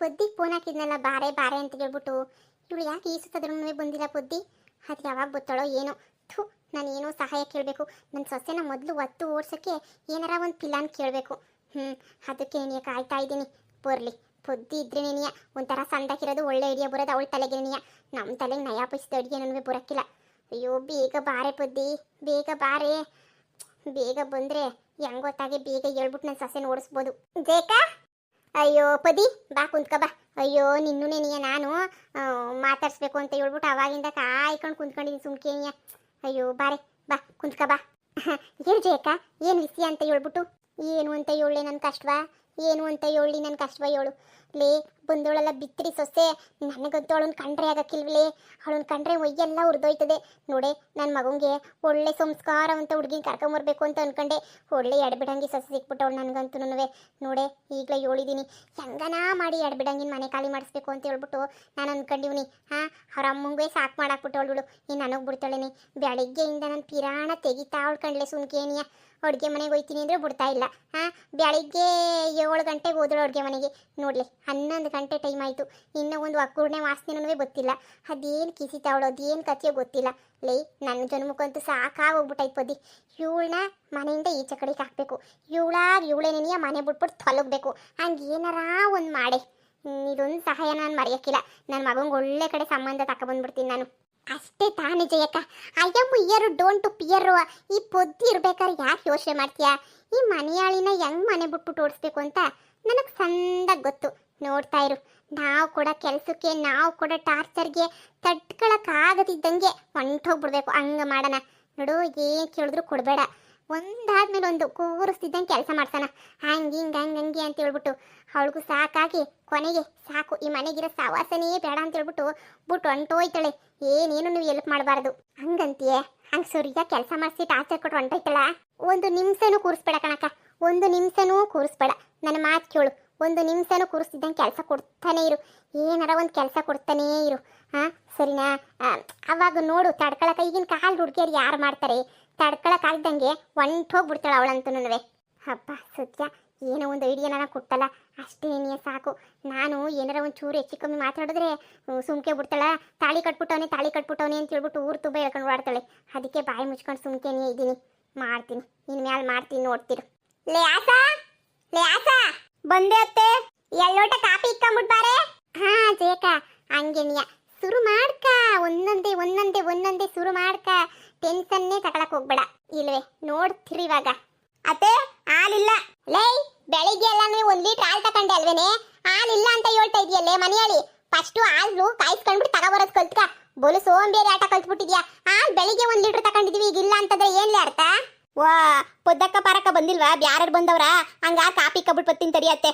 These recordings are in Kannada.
ಪೊದ್ದಿಗೆ ಫೋನ್ ಹಾಕಿದ್ನಲ್ಲ ಬಾರೆ ಬಾರೆ ಅಂತ ಹೇಳ್ಬಿಟ್ಟು ಇವಳು ಯಾಕೆ ಈ ಸುತ್ತದ್ರೂ ಬಂದಿಲ್ಲ ಪೊದ್ದಿ. ಅದು ಯಾವಾಗ ಗೊತ್ತಾಳೋ ಏನೋ. ಥೂ, ನಾನು ಏನೋ ಸಹಾಯ ಕೇಳಬೇಕು. ನನ್ನ ಸೊಸೆನ ಮೊದಲು ಒತ್ತು ಓಡ್ಸೋಕ್ಕೆ ಏನಾರ ಒಂದು ಪಿಲಾನ್ ಕೇಳಬೇಕು. ಅದಕ್ಕೆ ನೆನೆಯ ಕಾಯ್ತಾ ಇದ್ದೀನಿ. ಬರಲಿ, ಪೊದ್ದಿ ಇದ್ರೆ ನೆನೆಯ ಒಂಥರ ಸಂದಾಕಿರೋದು ಒಳ್ಳೆ ಐಡಿಯಾ ಬರೋದು ಅವಳ ತಲೆಗೆ ನೆನೆಯ. ನಮ್ಮ ತಲೆಗೆ ನಯಾ ಪೈಸದ ಅಡುಗೆ ನನಗೆ ಬರೋಕ್ಕಿಲ್ಲ. ಅಯ್ಯೋ ಬೇಗ ಬಾರೆ ಪೊದ್ದಿ, ಬೇಗ ಬಾರೆ. ಬೇಗ ಬಂದರೆ ಹೆಂಗ್ ಗೊತ್ತಾಗಿ ಬೇಗ ಹೇಳ್ಬಿಟ್ಟು ನನ್ನ ಸೊಸೆನ ಓಡಿಸ್ಬೋದು. ಜೇಕಾ, ಅಯ್ಯೋ ಪದಿ ಬಾ ಕುಂತ್ಕ ಬಾ. ಅಯ್ಯೋ ನಿನ್ನೂ ನೆನೆಯ ನಾನು ಮಾತಾಡ್ಸ್ಬೇಕು ಅಂತ ಹೇಳ್ಬಿಟ್ಟು ಅವಾಗಿಂದ ಕಾಯ್ಕೊಂಡು ಕುಂತ್ಕೊಂಡಿದ್ದೀನಿ ಸುಮ್ಕೇನಿಯ. ಅಯ್ಯೋ ಬಾರೆ ಬಾ ಕುಂತ್ಕ ಬಾ. ಹೇಳು ಜಯಕ್ಕ, ಏನು ವಿಷಯ ಅಂತ ಹೇಳ್ಬಿಟ್ಟು. ಏನು ಅಂತ ಹೇಳಿ ನನ್ನ ಕಷ್ಟವಾ, ಏನು ಅಂತ ಹೇಳಿ ನನ್ನ ಕಷ್ಟವಾ ಹೇಳು. ಲೇ ಬಂದವಳೆಲ್ಲ ಬಿತ್ತಿರಿ ಸೊಸೆ, ನನಗಂತೂ ಅವಳನ್ನ ಕಂಡ್ರೆ ಆಗಕ್ಕಿಲ್ವಲೇ. ಅವಳನ್ನ ಕಂಡ್ರೆ ಒಯ್ಯೆಲ್ಲ ಉರಿದೋಯ್ತದೆ ನೋಡೆ. ನನ್ನ ಮಗಂಗೆ ಒಳ್ಳೆ ಸಂಸ್ಕಾರವಂತ ಹುಡುಗಿನ ಕರ್ಕೊಂಬರ್ಬೇಕು ಅಂತ ಅನ್ಕೊಂಡೆ. ಒಳ್ಳೆ ಎಡ್ಬಿಡಂಗಿ ಸೊಸೆ ಸಿಕ್ಬಿಟ್ಟವಳು ನನಗಂತೂ ನೋಡೆ. ಈಗಲೇ ಹೇಳಿದ್ದೀನಿ ಹೆಂಗನಾ ಮಾಡಿ ಎಡ್ಬಿಡಂಗಿನ ಮನೆ ಖಾಲಿ ಮಾಡಿಸ್ಬೇಕು ಅಂತ ಹೇಳ್ಬಿಟ್ಟು ನಾನು ಅನ್ಕೊಂಡಿವ್ನಿ. ಅವ್ರ ಅಮ್ಮಂಗೆ ಸಾಕು ಮಾಡಾಕ್ಬಿಟ್ಟವಳು. ಇನ್ನು ನನಗೆ ಬಿಡ್ತಾಳೇನಿ. ಬೆಳಿಗ್ಗೆಯಿಂದ ನನ್ನ ಪಿರಾಣ ತೆಗಿತಾ ಅವಳ್ಕಂಡ್ಲೆ ಸುಮ್ಕೇನಿಯ. ಅಡುಗೆ ಮನೆಗೆ ಹೋಯ್ತೀನಿ ಅಂದರೆ ಬಿಡ್ತಾ ಇಲ್ಲ. ಬೆಳಿಗ್ಗೆ 7 ಗಂಟೆಗೆ ಹೋದಳು ಅಡುಗೆ ಮನೆಗೆ. ನೋಡಲಿ 11 ಗಂಟೆ ಟೈಮ್ ಆಯಿತು. ಇನ್ನೂ ಒಂದು ಒಕ್ಕೂರ್ಣೆ ವಾಸನೆನೂ ಗೊತ್ತಿಲ್ಲ. ಅದೇನು ಕಿಸಿತಾವಳು, ಅದೇನು ಕಥೆಯೋ ಗೊತ್ತಿಲ್ಲ. ಲೇ ನನ್ನ ಜನ್ಮಕ್ಕಂತೂ ಸಾಕಾಗೋಗ್ಬಿಟ್ಟೈತೆ ಪದಿ. ಇವಳನ್ನ ಮನೆಯಿಂದ ಈಚೆ ಕಡೆಗೆ ಹಾಕಬೇಕು. ಇವಳೇನೇನಿಯ ಮನೆ ಬಿಟ್ಬಿಟ್ಟು ತೊಲಗಬೇಕು. ಹಂಗೆ ಏನಾರ ಒಂದು ಮಾಡೆ. ಇದೊಂದು ಸಹಾಯ ನಾನು ಮರೆಯೋಕ್ಕಿಲ್ಲ. ನನ್ನ ಮಗಂಗೆ ಒಳ್ಳೆ ಕಡೆ ಸಂಬಂಧ ತಗೊಬಂದ್ಬಿಡ್ತೀನಿ ನಾನು. ಅಷ್ಟೇ ತಾನೇ ಜಯಕ್ಕ. ಅಯ್ಯಮ್ಮ year don't to ಪಿಯರು. ಈ ಪೊದ್ದಿ ಇರ್ಬೇಕಾದ್ರೆ ಯಾಕೆ ಯೋಚನೆ ಮಾಡ್ತೀಯಾ? ಈ ಮನೆಯಾಳಿನ ಹೆಂಗ್ ಮನೆ ಬಿಟ್ಬಿಟ್ಟು ಓಡಿಸ್ಬೇಕು ಅಂತ ನನಗೆ ಸಂದಾಗ ಗೊತ್ತು. ನೋಡ್ತಾ ಇರು, ನಾವು ಕೂಡ ಕೆಲಸಕ್ಕೆ, ನಾವು ಕೂಡ ಟಾರ್ಚರ್ಗೆ ತಡ್ಕೊಳಕ್ಕಾಗದಿದ್ದಂಗೆ ಹೊಂಟೋಗ್ಬಿಡ್ಬೇಕು. ಹಂಗೆ ಮಾಡೋಣ ನೋಡು. ಏನು ಕೇಳಿದ್ರು ಕೊಡಬೇಡ. ಒಂದಾದ್ಮೇಲೆ ಒಂದು ಕೂರಿಸ್ತಿದ್ದಂಗೆ ಕೆಲಸ ಮಾಡ್ಸೋಣ. ಹಂಗೆ ಅಂತ ಹೇಳ್ಬಿಟ್ಟು ಅವಳಿಗೂ ಸಾಕಾಗಿ ಕೊನೆಗೆ ಸಾಕು ಈ ಮನೆಗಿರೋ ಸವಾಸನೇ ಬೇಡ ಅಂತ ಹೇಳ್ಬಿಟ್ಟು ಹೊಂಟೋಯ್ತಾಳೆ. ಏನೇನು ನೀವು ಎಲ್ಪ್ ಮಾಡಬಾರ್ದು ಹಂಗಂತೀಯೇ. ಹಂಗೆ ಸರಿಯಾಗಿ ಕೆಲಸ ಮಾಡಿಸಿ ಟಾರ್ಚರ್ ಕೊಟ್ಟು ಹೊಂಟೋಯ್ತಾಳ. ಒಂದು ನಿಮಿಷನೂ ಕೂರಿಸ್ಬೇಡ ಕಣಕ್ಕ, ಒಂದು ನಿಮಿಷನೂ ಕೂರಿಸ್ಬೇಡ. ನನ್ನ ಮಾತು ಕೇಳು. ಒಂದು ನಿಮಿಷನೂ ಕೂರಿಸ್ತಿದ್ದಂಗೆ ಕೆಲಸ ಕೊಡ್ತಾನೆ ಇರು. ಏನಾರ ಒಂದು ಕೆಲಸ ಕೊಡ್ತಾನೇ ಇರು. ಸರಿನಾ? ಅವಾಗ ನೋಡು ತಡ್ಕೊಳಕ ಈಗಿನ ಕಾಲು ಹುಡುಗಿಯರು ಯಾರು ಮಾಡ್ತಾರೆ? ತಡ್ಕೊಳಕ್ಕಾಗ್ದಂಗೆ ಹೊಂಟೋಗ್ಬಿಡ್ತಾಳೆ ಅವಳಂತೂ. ಹಬ್ಬ ಸತ್ಯ, ಏನೋ ಒಂದು ಐಡಿಯಾನ ಕೊಟ್ಟಲ್ಲ ಅಷ್ಟೇ ನೀ ಸಾಕು. ನಾನು ಏನಾರ ಒಂದು ಚೂರು ಹೆಚ್ಚು ಕಮ್ಮಿ ಮಾತಾಡಿದ್ರೆ ಸುಮ್ಕೆ ಬಿಡ್ತಾಳ. ತಾಳಿ ಕಟ್ಬಿಟ್ಟವನೆ ಅಂತ ಹೇಳ್ಬಿಟ್ಟು ಊರು ತುಂಬ ಹೇಳ್ಕೊಂಡು ಓಡಾಡ್ತಾಳೆ. ಅದಕ್ಕೆ ಬಾಯಿ ಮುಚ್ಕೊಂಡು ಸುಮ್ಕೆನೇ ಇದ್ದೀನಿ. ಮಾಡ್ತೀನಿ ಇನ್ಮೇಲೆ ಮಾಡ್ತೀನಿ, ನೋಡ್ತೀರು. ಲೇ ಆಸಾ ಬಂದೆ ಅತ್ತೆ. ಎಲ್ಲೋಟ ಕಾಪಿ ಇಕ್ಕೊಂಬಿಟ್ಬಾರೆ. ಜೇಕ ಹಂಗೇನಿಯ ಶುರು ಮಾಡ್ಕ. ಒಂದೊಂದೇ ಶುರು ಮಾಡ್ಕ. ಟೆನ್ಷನ್ನೇ ತಗೊಳಕ್ ಹೋಗ್ಬೇಡ. ಇಲ್ವೇ ನೋಡ್ತಿರಿ ಇವಾಗ. ಅತ್ತೆ ಹಾಲಿಲ್ಲ. ಲೇ ಬೆಳಿಗ್ಗೆ ಎಲ್ಲ ನೀವು 1 ಲೀಟರ್ ಹಾಲು ತಕೊಂಡೆ ಅಲ್ವೇನೆ? ಹಾಲಿಲ್ಲ ಅಂತ ಹೇಳ್ತಾ ಇದೆಯಲ್ಲೇ ಮನೆಯಲ್ಲಿ. ಫಸ್ಟು ಹಾಲು ಕಾಯಿಸ್ಕೊಂಡ್ಬಿಟ್ಟು ತಗೋಬರೋದು ಕಲ್ತ್ಕ. ಬೋಲು ಸೋಂಬೇರಿ ಆಟ ಕಲ್ತ್ಬಿಟ್ಟಿದ್ಯಾ. ಹಾಲು ಬೆಳಿಗ್ಗೆ 1 ಲೀಟರ್ ತಕೊಂಡಿದೀವಿ, ಈಗ ಇಲ್ಲ ಅಂತಂದ್ರೆ ಏನ್ಲೇ ಅರ್ಥ? ವಾ ಪೊದ್ದಕ್ಕ ಪಾರಕ್ಕ ಬಂದಿಲ್ವಾ? ಬ್ಯಾರು ಬಂದವ್ರ ಹಂಗ ಕಾಪಿ ಕಬ್ಬಿಟ್ಟು ಬತ್ತೀನಿ ತಡಿಯತ್ತೆ.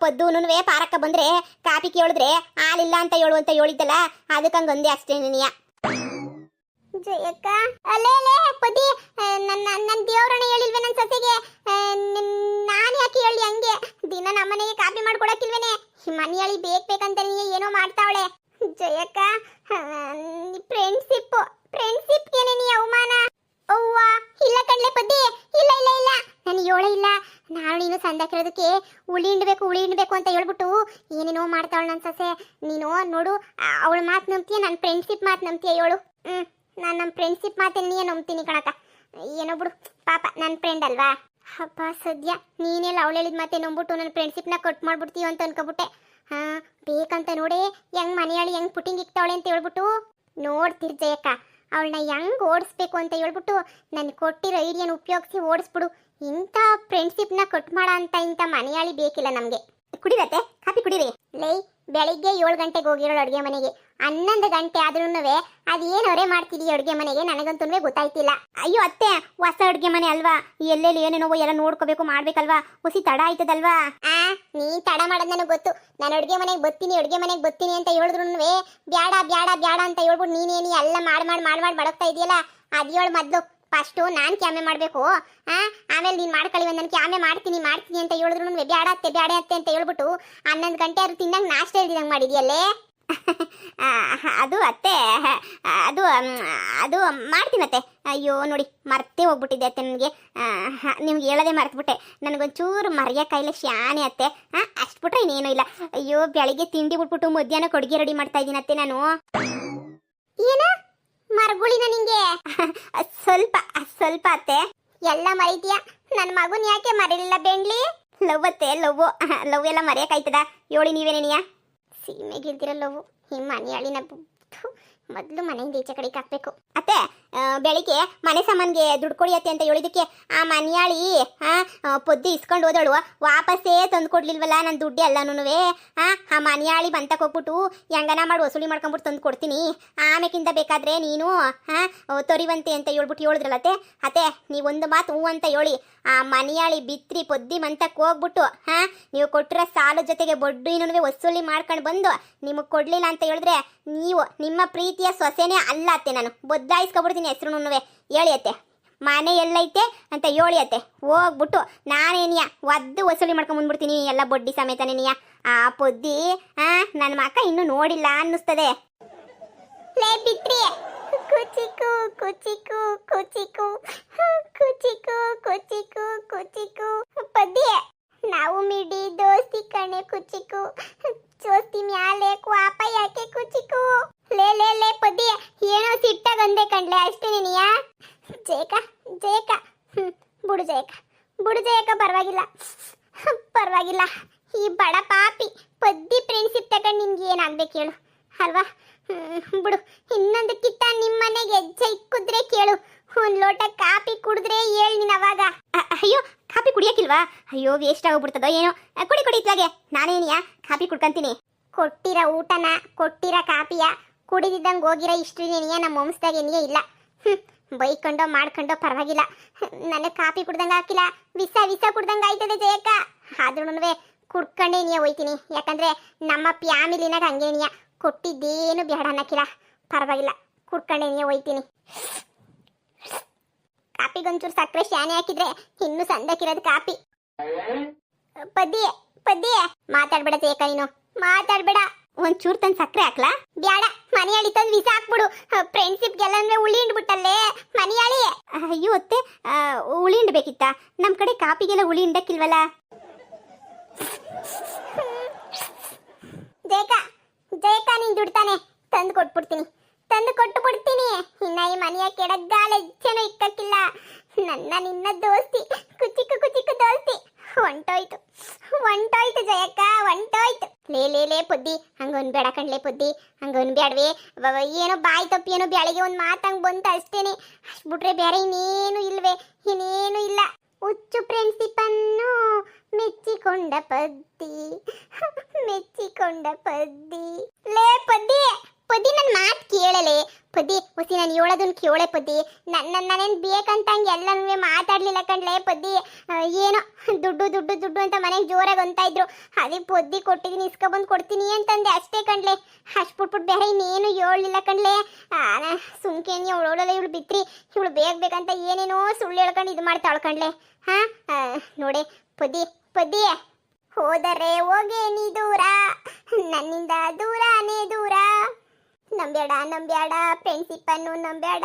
ಪೊದ್ದುನುವೆ ಪಾರಕ್ಕ ಬಂದ್ರೆ ಕಾಪಿ ಕೇಳಿದ್ರೆ ಹಾಲಿಲ್ಲ ಅಂತ ಹೇಳಿದ್ದಲ್ಲ, ಅದಕ್ಕೆ ಹಂಗಂದೆ ಅಷ್ಟೇ ನೀನಿಯ. ಜಯಕ್ಕ ಅಲ್ಲೇ ಪದಿ ನನ್ನ ದೇವ್ರನ್ನ ಹೇಳಿಲ್ವೇ ನನ್ನ ಸೊಸೆಗೆ? ನಾನು ಯಾಕೆ ಹೇಳಿ ಹಂಗೆ? ದಿನ ನಮ್ಮನೆಗೆ ಕಾಪಿ ಮಾಡ್ಕೊಡಕ್ಕಿಲ್ವೇನೆ? ಮನೆಯಲ್ಲಿ ಬೇಕಂತ ಏನೋ ಮಾಡ್ತಾವಳೆ. ಜಯಕ್ಕ ಫ್ರೆಂಡ್ಶಿಪ್ಗೆ ನೀ ಅವಮಾನ. ಅವ್ವ ಇಲ್ಲ ಕಣ್ಲೆ ಪದ್ದಿ, ಇಲ್ಲ ನಾನು ಹೇಳೇ ಇಲ್ಲ. ನಾನು ನೀನು ಸಂದಾಕಿರೋದಕ್ಕೆ ಉಳಿ ಹಿಂಡ್ಬೇಕು ಅಂತ ಹೇಳ್ಬಿಟ್ಟು ಏನೇನೋ ಮಾಡ್ತಾವಳು ನನ್ನ ಸೊಸೆ. ನೀನು ನೋಡು ಅವಳ ಮಾತು ನಂಬ್ತೀಯ, ನನ್ನ ಫ್ರೆಂಡ್ಶಿಪ್ ಮಾತು ನಂಬ್ತೀಯ ಹೇಳು? ನಾನು ನಮ್ಮ ಫ್ರೆಂಡ್ಶಿಪ್ ಮಾತಲ್ಲಿ ನೀನು ನಂಬ್ತೀನಿ ಕಣಕ್ಕ. ಏನೋ ಬಿಡು ಪಾಪ ನನ್ನ ಫ್ರೆಂಡ್ ಅಲ್ವಾ. ಹಬ್ಬ ಸದ್ಯ ನೀನೆಲ್ಲ ಅವಳು ಹೇಳಿದ ಮಾತೆ ನಂಬಿಟ್ಟು ನನ್ನ ಫ್ರೆಂಡ್ಶಿಪ್ನ ಕಟ್ ಮಾಡ್ಬಿಡ್ತೀವಿ ಅಂತ ಅನ್ಕೊಬಿಟ್ಟೆ. ಬೇಕಂತ ನೋಡಿ ಹೆಂಗ್ ಮನೆಯಾಳಿ ಹೆಂಗ್ ಪುಟಿಂಗ್ ಇಕ್ತಾವಳೆ ಅಂತ ಹೇಳ್ಬಿಟ್ಟು ನೋಡ್ತಿರ್ ಜಯಕ್ಕ. ಅವಳನ್ನ ಹೆಂಗ್ ಓಡಿಸ್ಬೇಕು ಅಂತ ಹೇಳ್ಬಿಟ್ಟು ನಾನು ಕೊಟ್ಟಿರೋ ಐಡಿಯಾನ ಉಪಯೋಗಿಸಿ ಓಡಿಸ್ಬಿಡು. ಇಂಥ ಫ್ರೆಂಡ್ಶಿಪ್ನ ಕಟ್ ಮಾಡ ಅಂತ ಇಂಥ ಮನೆಯಾಳಿ ಬೇಕಿಲ್ಲ ನಮಗೆ. ಕುಡಿರತ್ತೆ ಕಾಫಿ ಕುಡಿರಿ. ಲೈ ಬೆಳಿಗ್ಗೆ 7 ಗಂಟೆಗೆ ಹೋಗಿರೋಳು ಅಡುಗೆ ಮನೆಗೆ. 11 ಗಂಟೆ ಆದ್ರೂ ಅದೇನು ಹೊರೆ ಮಾಡ್ತಿದೀಯ ಅಡುಗೆ ಮನೆಗೆ ನನಗಂತೂ ಗೊತ್ತಾಯ್ತಿಲ್ಲ. ಅಯ್ಯೋ ಅತ್ತೆ, ಹೊಸ ಅಡುಗೆ ಮನೆ ಅಲ್ವಾ, ಎಲ್ಲೆಲ್ಲಿ ಏನೇನೋ ಎಲ್ಲ ನೋಡ್ಕೋಬೇಕು ಮಾಡ್ಬೇಕಲ್ವಾ, ಹೊಸಿ ತಡ ಆಯ್ತದಲ್ವಾ? ನೀ ತಡ ಮಾಡೋದು ನನಗೆ ಗೊತ್ತು. ನಾನು ಅಡುಗೆ ಮನೆಗೆ ಬರ್ತೀನಿ ಅಂತ ಹೇಳಿದ್ರು ಬ್ಯಾಡ ಅಂತ ಹೇಳ್ಬಿಟ್ಟು ನೀನೇನಿ ಎಲ್ಲ ಮಾಡಿ ಬಡಕ್ತಾ ಇದೆಯಲ್ಲ. ಅದೇಳು ಮೊದಲು ಫಸ್ಟು ನಾನು ಕ್ಯಾಮೆ ಮಾಡಬೇಕು. ಆಮೇಲೆ ನೀನು ಮಾಡ್ಕೊಳ್ಳಿ, ನಾನು ಕ್ಯಾಮೆ ಮಾಡ್ತೀನಿ ಅಂತ ಹೇಳಿದ್ರು ಬ್ಯಾಡ ಅತ್ತೆ ಅಂತ ಹೇಳ್ಬಿಟ್ಟು 11 ಗಂಟೆ ಆದ್ರೂ ತಿನ್ನಂಗೆ ನಾಷ್ಟ ಹೇಳ್ದಿದಂಗೆ ಮಾಡಿದ್ಯಲ್ಲೇ. ಆ, ಅದು ಅತ್ತೆ ಅದು ಅದು ಮಾಡ್ತೀನತ್ತೆ. ಅಯ್ಯೋ ನೋಡಿ ಮರ್ತೇ ಹೋಗ್ಬಿಟ್ಟಿದ್ದೆ ಅತ್ತೆ ನನಗೆ. ನಿಮ್ಗೆ ಹೇಳೋದೇ ಮರ್ತುಬಿಟ್ಟೆ. ನನಗೊಂಚೂರು ಮರೆಯೋಕ್ಕಾಯಿಲ್ಲ ಶಾನೆ ಅತ್ತೆ. ಅಷ್ಟು ಬಿಟ್ರೆ ಇನ್ನೇನು ಇಲ್ಲ. ಅಯ್ಯೋ ಬೆಳಿಗ್ಗೆ ತಿಂಡಿ ಬಿಟ್ಬಿಟ್ಟು ಮಧ್ಯಾಹ್ನ ಕೊಡುಗೆ ರೆಡಿ ಮಾಡ್ತಾ ಇದ್ದೀನಿ ಅತ್ತೆ ನಾನು. ಏನ ಮರಗುಳಿನ ನಿಂಗೆ? ಸ್ವಲ್ಪ ಸ್ವಲ್ಪ ಅತ್ತೆ. ಎಲ್ಲ ಮರಿತೀಯ, ನನ್ನ ಮಗುನ ಯಾಕೆ ಮರಿಲಿಲ್ಲ ಬೆಂಡ್ಲಿ? ಲವ್ ಅತ್ತೆ, ಲವ್ ಎಲ್ಲ ಮರೆಯೋಕ್ಕಾಯ್ತದ? ಹೇಳಿ ನೀವೇನೇನಿಯ ಸೀಮೆಗಿಲ್ದಿರ ಲವ್. ಈ ಮನೆಯಾಳಿನ ಮೊದಲು ಮನೆಯಿಂದ ಈಚೆ ಕಡೆಗೆ ಹಾಕ್ಬೇಕು ಅತ್ತೆ. ಬೆಳಿಗ್ಗೆ ಮನೆ ಸಾಮಾನಿಗೆ ದುಡ್ಡು ಕೊಡಿಯತ್ತೆ ಅಂತ ಹೇಳಿದಕ್ಕೆ ಆ ಮನೆಯಾಳಿ ಪೊದ್ದಿ ಇಸ್ಕೊಂಡು ಹೋದಳು, ವಾಪಸ್ಸೇ ತಂದು ಕೊಡ್ಲಿಲ್ವಲ್ಲ ನನ್ನ ದುಡ್ಡು ಎಲ್ಲನೂ. ಆ ಮನೆಯಾಳಿ ಬಂತಕ್ಕೆ ಹೋಗ್ಬಿಟ್ಟು ಹೆಂಗನ ಮಾಡಿ ವಸೂಲಿ ಮಾಡ್ಕೊಂಬಿಟ್ಟು ತಂದು ಕೊಡ್ತೀನಿ, ಆಮೇಕಿಂದ ಬೇಕಾದ್ರೆ ನೀನು ತೊರಿವಂತೆ ಅಂತ ಹೇಳ್ಬಿಟ್ಟು ಹೇಳಿದ್ರಲ್ಲತ್ತೆ. ಅತ್ತೆ ನೀವೊಂದು ಮಾತು ಹೂ ಅಂತ ಹೇಳಿ ಆ ಮನೆಯಾಳಿ ಬಿತ್ರಿ ಪೊದ್ದಿ ಮಂತಕ್ಕೆ ಹೋಗ್ಬಿಟ್ಟು ನೀವು ಕೊಟ್ಟಿರೋ ಸಾಲ ಜೊತೆಗೆ ಬಡ್ಡಿನೂ ವಸೂಲಿ ಮಾಡ್ಕೊಂಡು ಬಂದು ನಿಮಗೆ ಕೊಡಲಿಲ್ಲ ಅಂತ ಹೇಳಿದ್ರೆ ನೀವು ನಿಮ್ಮ ಪ್ರೀತಿಯ ಸೊಸೆನೇ ಅಲ್ಲ ಅತ್ತೆ. ನಾನು ಬದಲಾಯಿಸ್ಕೊಬಿಡ್ತೀನಿ ಹೆಸರುನು. ಹೇಳಿ ಅತ್ತೆ ಮನೆ ಎಲ್ಲೈತೆ ಅಂತ ಹೇಳಿ ಅತ್ತೆ. ಹೋಗ್ಬಿಟ್ಟು ನಾನೇನಿಯ ಒದ್ದು ವಸೂಲಿ ಮಾಡ್ಕೊಂಡು ಬಂದ್ಬಿಡ್ತೀನಿ ಎಲ್ಲ ಬಡ್ಡಿ ಸಮೇತನೇನಿಯ. ಆ ಪೊದ್ದಿ ನನ್ನ ಮಕ್ಕ ಇನ್ನೂ ನೋಡಿಲ್ಲ ಅನ್ನಿಸ್ತದೆ. ಲೇ ಬಿತ್ರಿ ಕುಚಿಕು ಕುಚಿಕು ಕುಚಿಕು ಕುಚಿಕು ಕುಚಿಕು ಕುಚಿಕು ಪದ್ದಿ ನಾವು ಮಿಡಿ ದೋಸ್ತಿ ಕಣೆ ಕುಚಿಕು ಜೋಸ್ತಿ ಮ್ಯಾಲೆ ಕ್ವಾಪ ಯಾಕೆ ಕುಚಿಕು? ಲೇ ಲೇ ಲೇ ಪದ್ದಿ ಏನೋ ಸಿಟ್ಟಾಗ ಅಂದೆ ಕಣ್ಲೆ ಅಷ್ಟೇ ನೀನಿಯ. ಜೇಕ ಜೇಕ ಬುಡು ಜೇಕ ಬುಡು ಜೇಕ ಪರವಾಗಿಲ್ಲ ಪರವಾಗಿಲ್ಲ. ಈ ಬಡ ಪಾಪಿ ಪದ್ದಿ ಫ್ರೆಂಡ್ಶಿಪ್ ತಗೊಂಡು ನಿನ್ಗೆ ಏನಾಗ್ಬೇಕು ಹೇಳು ಅಲ್ವಾ? ಬಿಡು. ಇನ್ನೊಂದಕ್ಕಿಂತ ನಿಮ್ಮ ಮನೆಗೆ ಹೆಜ್ಜೆ ಇಕ್ಕುದ್ರೆ ಕೇಳು, ಒಂದು ಲೋಟ ಕಾಫಿ ಕುಡಿದ್ರೆ ಹೇಳು ನೀನು ಅವಾಗ. ಅಯ್ಯೋ ಕಾಫಿ ಕುಡಿಯೋಕ್ಕಿಲ್ವಾ? ಅಯ್ಯೋ ವೇಸ್ಟ್ ಆಗೋಗ್ಬಿಡ್ತದೋ ಏನೋ. ಕುಡಿ ಕುಡಿ ಇತ್ಲಾಗೆ ನಾನೇನಿಯಾ ಕಾಫಿ ಕುಡ್ಕಂತೀನಿ. ಕೊಟ್ಟಿರೋ ಊಟನ ಕೊಟ್ಟಿರೋ ಕಾಫಿಯ ಕುಡಿದಿದ್ದಂಗೆ ಹೋಗಿರೋ ಇಷ್ಟ್ರಿನೇನಿಯ ನಮ್ಮ ವಂಶದಾಗ ಏನಿಯೇ ಇಲ್ಲ. ಬೈಕೊಂಡೋ ಮಾಡ್ಕೊಂಡೋ ಪರವಾಗಿಲ್ಲ, ನನಗೆ ಕಾಫಿ ಕುಡ್ದಂಗೆ ಹಾಕಿಲ್ಲ, ವಿಸ ಕುಡ್ದಂಗೆ ಆಯ್ತದೆ ಜಯಕ್ಕ. ಆದ್ರೂ ಕುಡ್ಕೊಂಡೇ ನೀಯ ಹೋಯ್ತೀನಿ, ಯಾಕಂದ್ರೆ ನಮ್ಮ ಫ್ಯಾಮಿಲಿನಾಗ ಹಂಗೇನಿಯ ಕೊಟ್ಟಿದ್ದೇನು ಬೇಡ ಅನ್ನಕ್ಕಿಲ್ಲ, ಪರವಾಗಿಲ್ಲ ಕುಡ್ಕೊಂಡೇ ನೀಯ ಹೋಯ್ತೀನಿ. ಕಾಪಿಗೊಂಚೂರು ಸಕ್ಕರೆ ಶಾನೆ ಹಾಕಿದ್ರೆ ಇನ್ನು ಸಂದಕ್ಕಿರೋದು ಕಾಪಿ. ಪದ್ದಿ ಪದ್ದಿ ಮಾತಾಡ್ಬೇಡ ಜಯಕ, ನೀನು ಮಾತಾಡ್ಬೇಡ. ಒಂಚೂರು ತಂದು ಸಕ್ಕರೆ ಹಾಕ್ಲಾ? ಬ್ಯಾಡ, ಮನೆಯಾಳಿ ತಂದು ವಿಸ ಹಾಕ್ಬಿಡು. ಫ್ರೆಂಡ್ಶಿಪ್ಗೆಲ್ಲ ಅಂದ್ರೆ ಉಳಿ ಹಿಂಡ್ಬಿಟ್ಟಲ್ಲೇ ಮನೆಯಾಳಿ. ಅಯ್ಯೋ ಅತ್ತೆ ಉಳಿ ಹಿಂಡ್ಬೇಕಿತ್ತ? ನಮ್ಮ ಕಡೆ ಕಾಪಿಗೆಲ್ಲ ಉಳಿ ಹಿಂಡಕ್ಕಿಲ್ವಲ್ಲ. ಜಯಕ ಜಯಕ ನೀನ್ ದುಡ್ತಾನೆ ತಂದು ಕೊಟ್ಬಿಡ್ತೀನಿ, ತಂದು ಕೊಟ್ಟು ಬಿಡ್ತೀನಿ. ಇನ್ನ ಈ ಮನೆಯ ಕೆಡಗಾಲ ಹೆಚ್ಚೇನೋ ಇಕ್ಕಕ್ಕಿಲ್ಲ. ನನ್ನ ನಿನ್ನ ದೋಸ್ತಿ ಕುಚಿಕು ಕುಚಿಕು ದೋಸ್ತಿ ಹೊಂಟೋಯ್ತು ಹೊಂಟೋಯ್ತು ಜಯಕ್ಕ ಹೊಂಟೋಯ್ತು. ಲೇ ಲೇ ಲೇ ಪುದ್ದಿ ಹಂಗನ್ಬೇಡ ಕಣ್ಲೆ ಪುದ್ದಿ, ಹಂಗನ್ಬೇಡ್ವೆ. ಏನೋ ಬಾಯಿ ತಪ್ಪಿ ಏನೋ ಬೆಳಗ್ಗೆ ಒಂದು ಮಾತಂಗ್ ಬಂತು ಅಷ್ಟೇನೆ, ಅಷ್ಟು ಬಿಟ್ರೆ ಬೇರೆ ಇನ್ನೇನು ಇಲ್ವೇ, ಇನ್ನೇನು ಇಲ್ಲ. ಹುಚ್ಚು ಫ್ರೆಂಡ್ಶಿಪ್ಪನ್ನು ಮೆಚ್ಚಿಕೊಂಡ ಪದ್ದಿ ಮೆಚ್ಚಿಕೊಂಡ ಪದ್ದಿ. ಲೇ ಪದ್ದಿ ಪದ್ದಿ ನನ್ನ ಮಾತು ಕೇಳಲೆ ಪದ್ದಿ, ಹೊಸಿ ನಾನು ಹೇಳೋದನ್ನ ಕೇಳೆ ಪದ್ದಿ. ನಾನೇನು ಬೇಕಂತ ಹಂಗೆ ಎಲ್ಲನೂ ಮಾತಾಡ್ಲಿಲ್ಲ ಕಣ್ಲೆ ಪದ್ದಿ. ಏನೋ ದುಡ್ಡು ದುಡ್ಡು ದುಡ್ಡು ಅಂತ ಮನೆಗೆ ಜೋರಾಗಿ ಅಂತ ಇದ್ರು, ಅದೇ ಪೊದ್ದಿ ಕೊಟ್ಟಿದ್ದೀನಿ ಇಸ್ಕೊಬಂದು ಕೊಡ್ತೀನಿ ಅಂತಂದೆ ಅಷ್ಟೇ ಕಣ್ಲೆ. ಅಷ್ಟು ಬಿಟ್ಬಿಟ್ಟು ಬೇರೆ ಇನ್ನೇನು ಹೇಳಲಿಲ್ಲ ಕಣ್ಲೆ. ಸುಮ್ಕೇನಿ ಅವಳೋಳಲ್ಲ ಇವಳು ಬಿತ್ರಿ, ಇವಳು ಬೇಕಂತ ಏನೇನೋ ಸುಳ್ಳು ಹೇಳ್ಕೊಂಡು ಇದು ಮಾಡ್ತಾಳು ಕಣ್ಲೆ. ನೋಡೆ ಪದ್ದಿ ಪದ್ದಿ ಹೋದರೆ ಹೋಗೇ ನೀ ದೂರ, ನನ್ನಿಂದ ದೂರನೇ ದೂರ. ನಂಬ್ಯಾಡ ನಂಬ್ಯಾಡ ಫ್ರೆಂಡ್ಶಿಪ್ಪನ್ನು ನಂಬ್ಯಾಡ,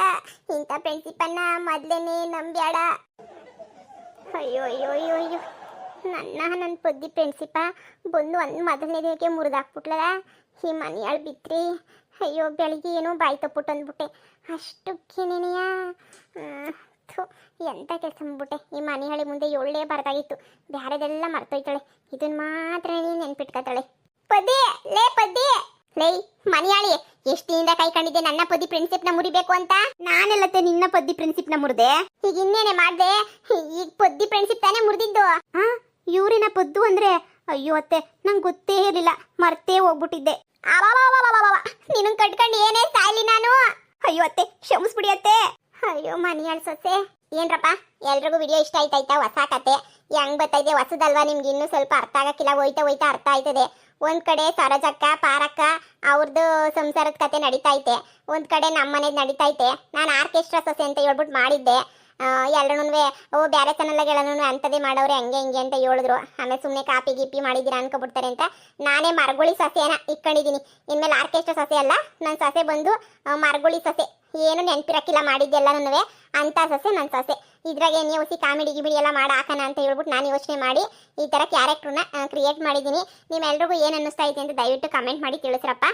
ಇಂಥ ಫ್ರೆಂಡ್ಶಿಪ್ಪನ್ನ ಮೊದಲೇನೆ ನಂಬ್ಯಾಡ. ಅಯ್ಯೋ ಅಯ್ಯೋ ಅಯ್ಯೋ ಅಯ್ಯೋ ನನ್ನ ಪದ್ದಿ ಫ್ರೆಂಡ್ಶಿಪ್ಪ ಬಂದು ಒಂದು ಮೊದಲನೇ ದಿನಕ್ಕೆ ಮುರಿದಾಕ್ಬಿಟ್ಲಲ್ಲ ಈ ಮನೆಯಾಳು ಬಿತ್ರಿ. ಅಯ್ಯೋ ಬೆಳಿಗ್ಗೆ ಏನೋ ಬಾಯಿ ತಪ್ಪುಟ್ಟು ಅಂದ್ಬಿಟ್ಟೆ, ಅಷ್ಟಕ್ಕೇನೇನೆಯ ಎಂಥ ಕೆಲಸ ಮಾಡ್ಬಿಟ್ಟೆ. ಈ ಮನೆಯಾಳಿ ಮುಂದೆ ಒಳ್ಳೆ ಬರ್ದಾಗಿತ್ತು, ಬ್ಯಾರೆದೆಲ್ಲ ಮರ್ತೋಯ್ತಾಳೆ, ಇದನ್ನ ಮಾತ್ರ ನೀನು ನೆನ್ಪಿಟ್ಕೊತಾಳೆ. ಪದ್ದಿ ಲೇ ಪದ್ದಿ ಲೇ ಮನೆಯಾಳಿ ಎಷ್ಟು ದಿನದಿಂದ ಕೈ ಕಂಡಿದ್ದೆ ನನ್ನ ಪದ್ದಿ ಫ್ರೆಂಡ್ಶಿಪ್ ನ ಮುರಿಬೇಕು ಅಂತ. ನಾನೆಲ್ಲತ್ತೆ ನಿನ್ನ ಪದ್ದಿ ಫ್ರೆಂಡ್ಶಿಪ್ ನ ಮುರಿದೆ? ಈಗ ಇನ್ನೇನೆ ಮಾಡ್ದೆ, ಈಗ ಪದ್ದಿ ಫ್ರೆಂಡ್ಶಿಪ್ ತಾನೇ ಮುರಿದಿದ್ದು. ಇವ್ರಿನ ಪದ್ದು ಅಂದ್ರೆ ಅಯ್ಯೋ ಅತ್ತೆ ನಂಗೆ ಗೊತ್ತೇ ಇರಲಿಲ್ಲ, ಮರ್ತೇ ಹೋಗ್ಬಿಟ್ಟಿದ್ದೆ. ನಿನ್ನ ಕಟ್ಕೊಂಡು ಏನೇ ಸಾಯ್ಲಿ ನಾನು. ಅಯ್ಯೋ ಅತ್ತೆ ಕ್ಷಮಿಸ್ಬಿಡಿ ಅತ್ತೆ. ಅಯ್ಯೋ ಮನೆಯಾಳ್ ಸೊಸೆ. ಏನ್ರಪ್ಪ ಎಲ್ರಿಗೂ ವಿಡಿಯೋ ಇಷ್ಟ ಆಯ್ತಾಯ್ತಾ? ಹೊಸ ಕತೆ ಹೆಂಗ್ ಬರ್ತೈತೆ, ಹೊಸದಲ್ವಾ, ನಿಮ್ಗೆ ಇನ್ನೂ ಸ್ವಲ್ಪ ಅರ್ಥ ಆಗಕ್ಕಿಲ್ಲ, ಹೋಯ್ತಾ ಹೋಯ್ತಾ ಅರ್ಥ ಆಯ್ತದೆ. ಒಂದ್ ಕಡೆ ಸರೋಜಕ್ಕ ಪಾರಕ್ಕ ಅವ್ರದ್ದು ಸಂಸಾರದ ಕತೆ ನಡೀತಾ ಐತೆ, ಒಂದ್ ಕಡೆ ನಮ್ಮನೇದು ನಡೀತಾ ಐತೆ. ನಾನು ಆರ್ಕೆಸ್ಟ್ರಾ ಸೊಸೆ ಅಂತ ಹೇಳ್ಬಿಟ್ಟು ಮಾಡಿದ್ದೆ. ಎಲ್ಲರೂ ಓ ಬೇರೆ ಚಾನಲ್ಗೆಲ್ಲನೂ ಅಂಥದ್ದೇ ಮಾಡೋರೆ ಹಂಗೆ ಹಿಂಗೆ ಅಂತ ಹೇಳಿದ್ರು. ಆಮೇಲೆ ಸುಮ್ಮನೆ ಕಾಪಿ ಗೀಪಿ ಮಾಡಿದ್ದೀರಾ ಅನ್ಕೊಬಿಡ್ತಾರೆ ಅಂತ ನಾನೇ ಮರಗುಳಿ ಸಸ್ಯನ ಇಟ್ಕೊಂಡಿದ್ದೀನಿ. ಇನ್ಮೇಲೆ ಆರ್ಕೆಸ್ಟ್ರಾ ಸಸ್ಯ ಅಲ್ಲ, ನನ್ನ ಸಸ್ಯ ಬಂದು ಮರಗುಳಿ ಸಸ್ಯ. ಏನು ನೆನಪಿರಕ್ಕಿಲ್ಲ ಮಾಡಿದ್ದೆಲ್ಲನೂ ಅಂತ ಸಸ್ಯ ನನ್ನ ಸಸ್ಯ. ಇದ್ರಾಗೆ ನೀವು ಕಾಮಿಡಿ ಗಿಮಿಡಿ ಎಲ್ಲ ಮಾಡಿ ಹಾಕೋಣ ಅಂತ ಹೇಳ್ಬಿಟ್ಟು ನಾನು ಯೋಚನೆ ಮಾಡಿ ಈ ಥರ ಕ್ಯಾರೆಕ್ಟ್ರನ್ನ ಕ್ರಿಯೇಟ್ ಮಾಡಿದ್ದೀನಿ. ನಿಮ್ಮೆಲ್ರಿಗೂ ಏನು ಅನ್ನಿಸ್ತಾ ಐತೆ ಅಂತ ದಯವಿಟ್ಟು ಕಮೆಂಟ್ ಮಾಡಿ ತಿಳಿಸ್ರಪ್ಪ.